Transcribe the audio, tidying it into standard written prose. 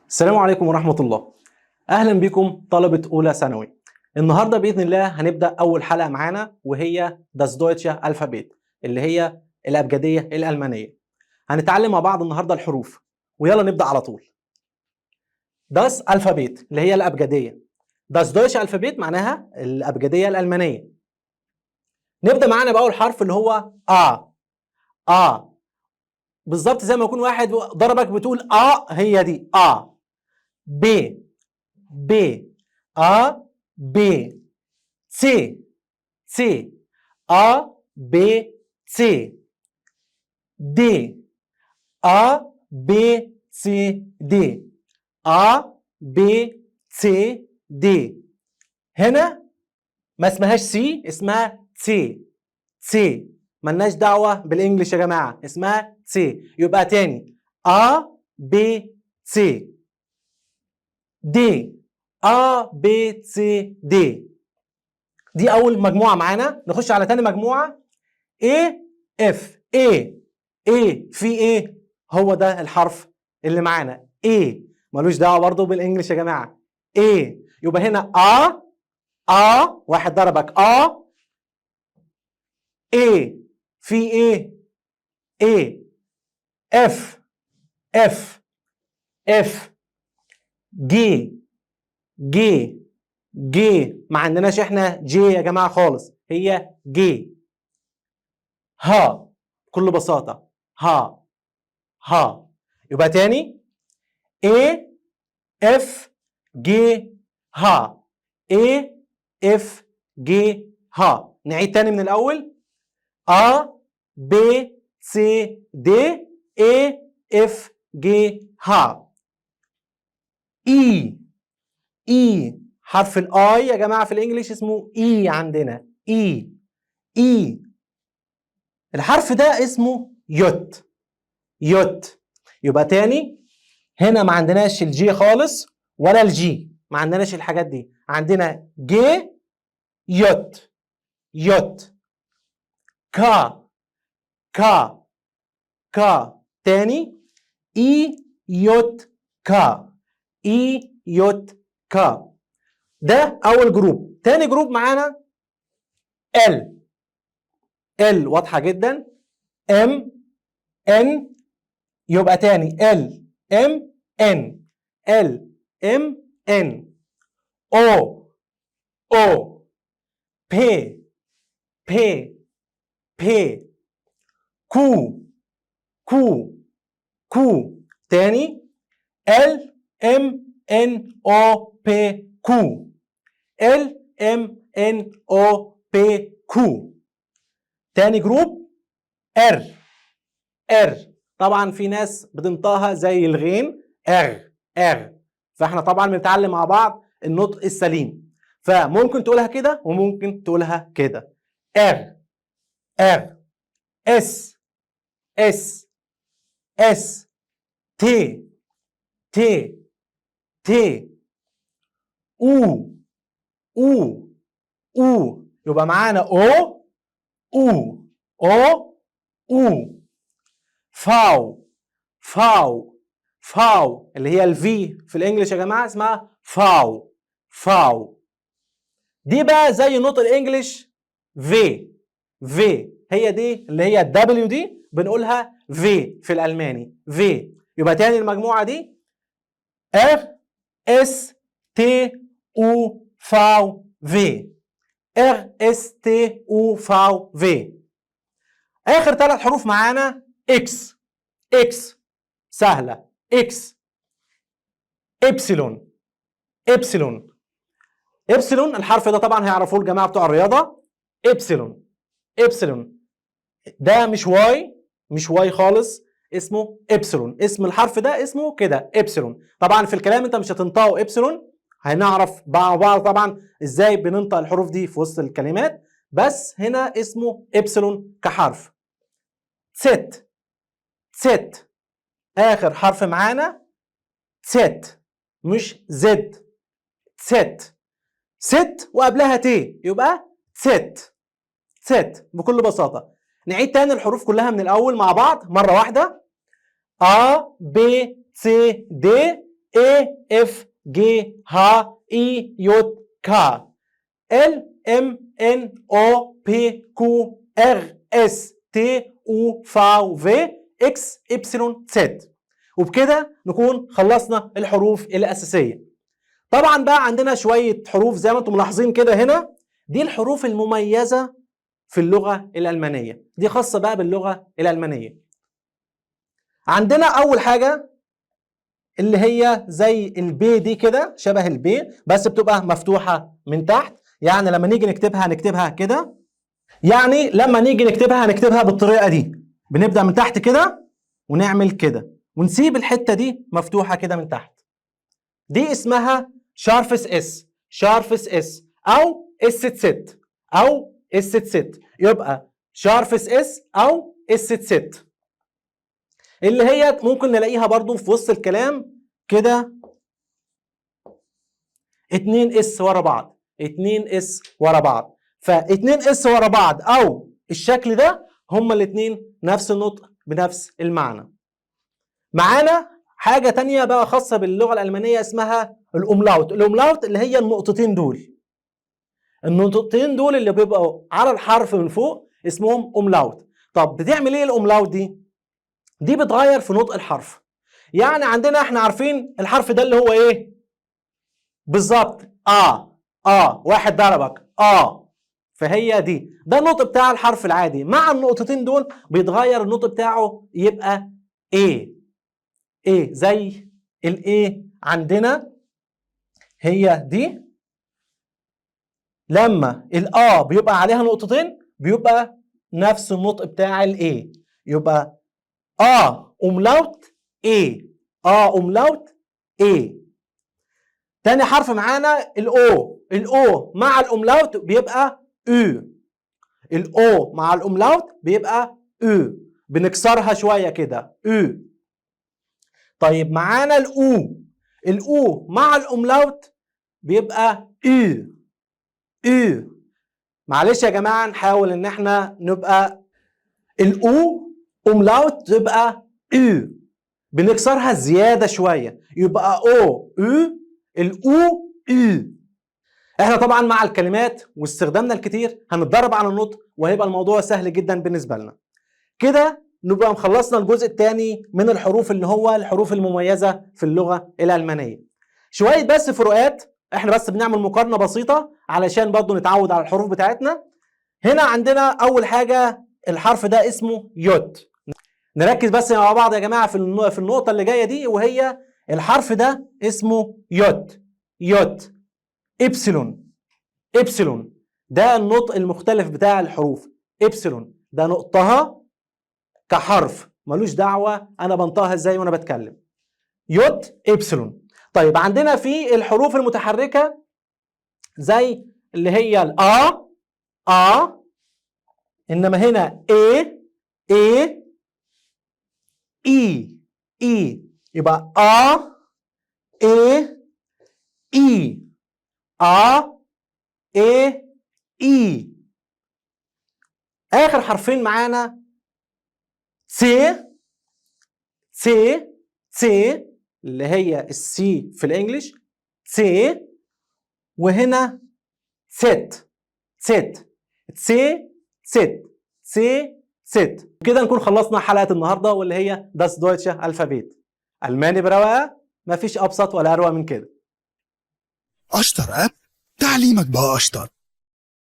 السلام عليكم ورحمة الله. أهلا بكم طلبة أولى ثانوي. النهاردة بإذن الله هنبدأ أول حلقة معانا وهي Das Deutsche Alphabet اللي هي الأبجدية الألمانية. هنتعلم مع بعض النهاردة الحروف ويلا نبدأ على طول. Das Alphabet اللي هي الأبجدية. Das Deutsche Alphabet معناها الأبجدية الألمانية. نبدأ معانا بأول حرف اللي هو A. بالظبط زي ما يكون واحد ضربك بتقول هي دي B A B C A B C D A B C D A B C D. هنا ما اسمهاش سي، اسمها سي ملناش دعوة بالانجلش يا جماعة، اسمها سي. يبقى تاني A B C D A B C D. دي أول مجموعة معانا. نخش على تاني مجموعة A F في A هو ده الحرف اللي معانا A، ملوش دعوة برضه بالانجلش يا جماعة. A يبقى هنا واحد ضربك A في A F جي ما عندناش احنا جي يا جماعه خالص، هي جي. بكل بساطه ها. يبقى تاني A F G ها A F G ها. نعيد تاني من الاول A B C D A F G ها. E حرف الاي يا جماعه في الانجليش اسمه اي عندنا اي. الحرف ده اسمه يوت. يبقى تاني هنا ما عندناش الجي خالص ولا الجي، ما عندناش الحاجات دي. عندنا جي يوت. كا تاني اي يوت كا. ده اول جروب. تاني جروب معانا ال واضحه جدا. ام ان يبقى تاني ال ام ان او بي كو تاني ال ام ان او بي كو. تاني جروب ار. طبعا في ناس بتنطقها زي الغين ار. فاحنا طبعا بنتعلم مع بعض النطق السليم، فممكن تقولها كده وممكن تقولها كده. ار اس تي او يبقى معانا او فاو اللي هي الفي في الانجليش يا جماعه اسمها فاو. دي بقى زي نطق الانجليش في هي دي اللي هي الدبليو دي بنقولها في الالماني في. يبقى تاني المجموعه دي ار اس تي او فاو في اخر ثلاث حروف معانا اكس سهله. اكس ابسلون الحرف ده طبعا هيعرفوه الجماعه بتوع الرياضه. ابسلون ده مش واي خالص، اسمه ابسلون. اسم الحرف ده اسمه كده ابسلون. طبعا في الكلام انت مش هتنطقه ابسلون، هنعرف مع بعض طبعا ازاي بننطق الحروف دي في وسط الكلمات، بس هنا اسمه ابسلون كحرف. ست اخر حرف معانا مش زد. ست وقبلها تي يبقى ست بكل بساطه. نعيد تاني الحروف كلها من الاول مع بعض مره واحده. A B C D A F G H I J K L M N O P Q R S T U V W X Y Z. وبكده نكون خلصنا الحروف الأساسية. طبعا بقى عندنا شوية حروف زي ما انتم ملاحظين كده هنا، دي الحروف المميزة في اللغة الألمانية، دي خاصة بقى باللغة الألمانية. عندنا أول حاجة اللي هي زي البي دي كده، شبه البي بس بتبقى مفتوحة من تحت، يعني لما نيجي نكتبها كده، يعني لما نيجي هنكتبها بالطريقة دي، بنبدأ من تحت كده ونعمل كده ونسيب الحتة دي مفتوحة كده من تحت. دي اسمها شارفس اس، شارفس اس او اس ست او اس ست، يبقى شارفس اس او اس ست، اللي هي ممكن نلاقيها برضو في وسط الكلام كده 2 اس ورا بعض، 2 اس ورا بعض، ف2 اس ورا بعض او الشكل ده هما الاثنين نفس النطق بنفس المعنى. معانا حاجة تانية بقى خاصة باللغة الألمانية اسمها الأوملاوت. الأوملاوت اللي هي النقطتين دول، النقطتين دول اللي بيبقوا على الحرف من فوق اسمهم أوملاوت. طب بتعمل ايه الأوملاوت دي؟ دي بتغير في نطق الحرف. يعني عندنا احنا عارفين الحرف ده اللي هو ايه؟ بالظبط واحد ضربك فهي دي، ده النطق بتاع الحرف العادي. مع النقطتين دول بيتغير النطق بتاعه يبقى ايه زي الايه عندنا هي دي، لما بيبقى عليها نقطتين بيبقى نفس النطق بتاع الايه، يبقى اوملاوت اوملاوت تاني حرف معانا الاو مع الاوملاوت بيبقى الاو مع الاوملاوت بيبقى بنكسرها شويه كده طيب معانا الاو مع الاوملاوت بيبقى معلش يا جماعه نحاول ان احنا نبقى الاو اوملاوت تبقى بنكسرها زياده شويه يبقى الاو احنا طبعا مع الكلمات واستخدامنا الكتير هنتدرب على النطق وهيبقى الموضوع سهل جدا بالنسبه لنا. كده نبقى مخلصنا الجزء الثاني من الحروف اللي هو الحروف المميزه في اللغه الالمانيه. شويه بس فروقات، احنا بس بنعمل مقارنه بسيطه علشان برضو نتعود على الحروف بتاعتنا. هنا عندنا اول حاجه الحرف ده اسمه يوت. نركز بس مع بعض يا جماعه في النقطه اللي جايه دي، وهي الحرف ده اسمه يوت ابسلون ده النطق المختلف بتاع الحروف. ابسلون ده نقطها كحرف ملوش دعوه انا بنطقها ازاي وانا بتكلم. يوت ابسلون. طيب عندنا في الحروف المتحركه زي اللي هي انما هنا اي يبقى اي. اخر حرفين معانا سي اللي هي السي في الانجليش سي، وهنا ست كده نكون خلصنا حلقة النهاردة واللي هي داس دويتشه الفابيت. ألماني برواقة، مفيش أبسط ولا أروع من كده. أشطر أب، تعليمك بقى أشطر.